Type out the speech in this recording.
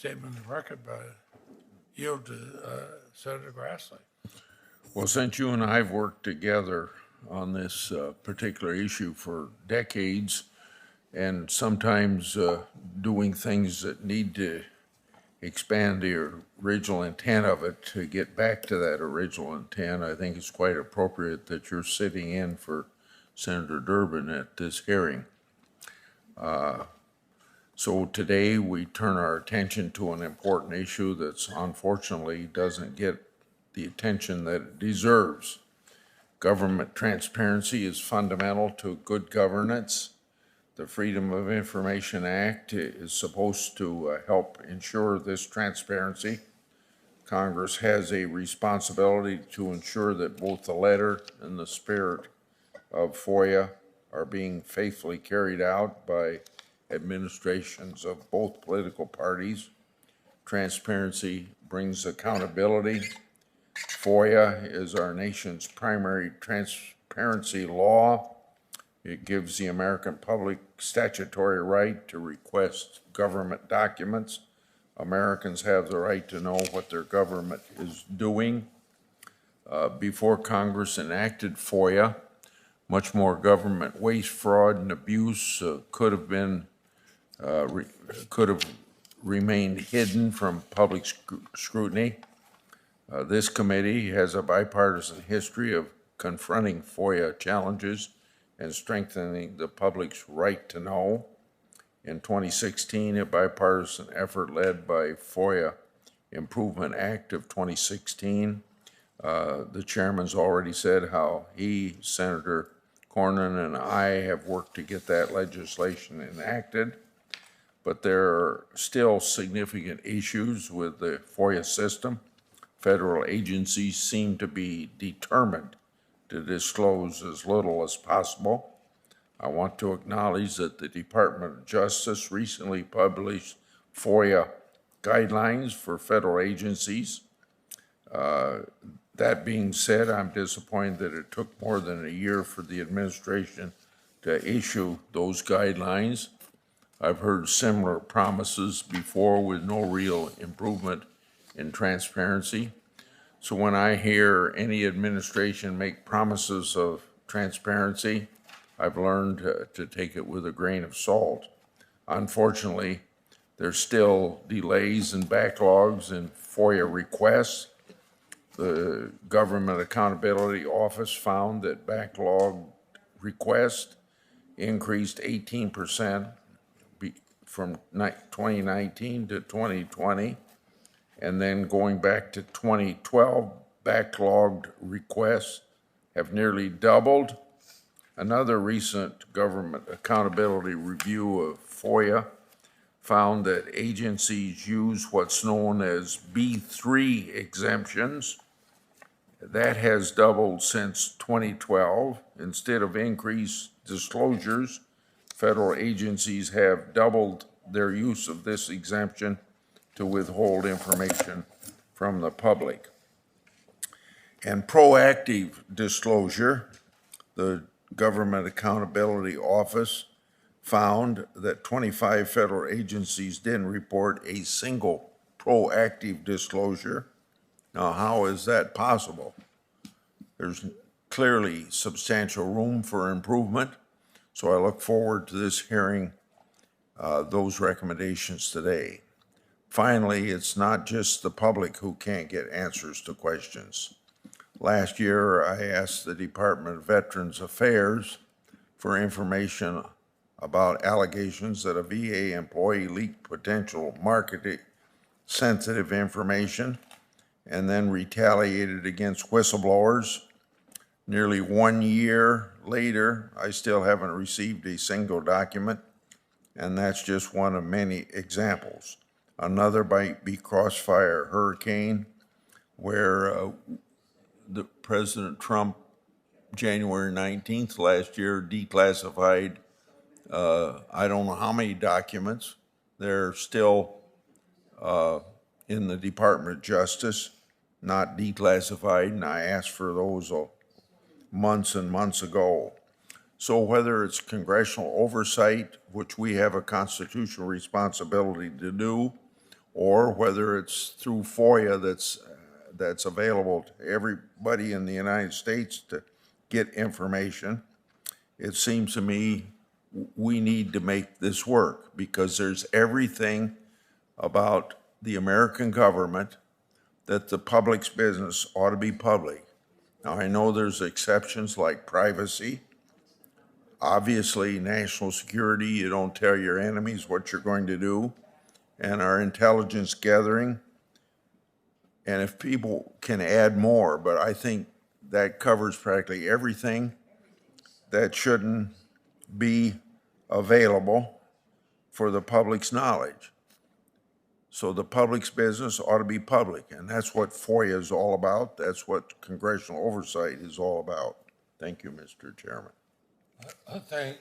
Statement of record, but yield to Senator Grassley. Well, since you and I have worked together on this particular issue for decades, and sometimes doing things that need to expand the original intent of it to get back to that original intent, I think it's quite appropriate that you're sitting in for Senator Durbin at this hearing. So today we turn our attention to an important issue that's unfortunately doesn't get the attention that it deserves. Government transparency is fundamental to good governance. The Freedom of Information Act is supposed to help ensure this transparency. Congress has a responsibility to ensure that both the letter and the spirit of FOIA are being faithfully carried out by administrations of both political parties. Transparency brings accountability. FOIA is our nation's primary transparency law. It gives the American public statutory right to request government documents. Americans have the right to know what their government is doing. Before Congress enacted FOIA, much more government waste, fraud, and abuse could have remained hidden from public scrutiny. This committee has a bipartisan history of confronting FOIA challenges and strengthening the public's right to know. In 2016, a bipartisan effort led by FOIA Improvement Act of 2016. The chairman's already said how he, Senator Cornyn, and I have worked to get that legislation enacted. But there are still significant issues with the FOIA system. Federal agencies seem to be determined to disclose as little as possible. I want to acknowledge that the Department of Justice recently published FOIA guidelines for federal agencies. That being said, I'm disappointed that it took more than a year for the administration to issue those guidelines. I've heard similar promises before with no real improvement in transparency. So when I hear any administration make promises of transparency, I've learned to take it with a grain of salt. Unfortunately, there's still delays and backlogs in FOIA requests. The Government Accountability Office found that backlogged requests increased 18% from 2019 to 2020, and then going back to 2012, backlogged requests have nearly doubled. Another recent government accountability review of FOIA found that agencies use what's known as B3 exemptions. That has doubled since 2012. Instead of increased disclosures, federal agencies have doubled their use of this exemption to withhold information from the public. And proactive disclosure, the Government Accountability Office found that 25 federal agencies didn't report a single proactive disclosure. Now, how is that possible? There's clearly substantial room for improvement. So I look forward to this hearing those recommendations today. Finally, it's not just the public who can't get answers to questions. Last year, I asked the Department of Veterans Affairs for information about allegations that a VA employee leaked potential market-sensitive information and then retaliated against whistleblowers. Nearly 1 year later, I still haven't received a single document, and that's just one of many examples. Another might be Crossfire Hurricane, where the President Trump, January 19th last year, declassified I don't know how many documents. They're still in the Department of Justice, not declassified, and I asked for those months and months ago. So whether it's congressional oversight, which we have a constitutional responsibility to do, or whether it's through FOIA that's available to everybody in the United States to get information. It seems to me we need to make this work because there's everything about the American government that the public's business ought to be public. Now, I know there's exceptions like privacy. Obviously, national security, you don't tell your enemies what you're going to do, and our intelligence gathering. And if people can add more, but I think that covers practically everything that shouldn't be available for the public's knowledge. So the public's business ought to be public, and that's what FOIA is all about. That's what congressional oversight is all about. Thank you, Mr. Chairman. I think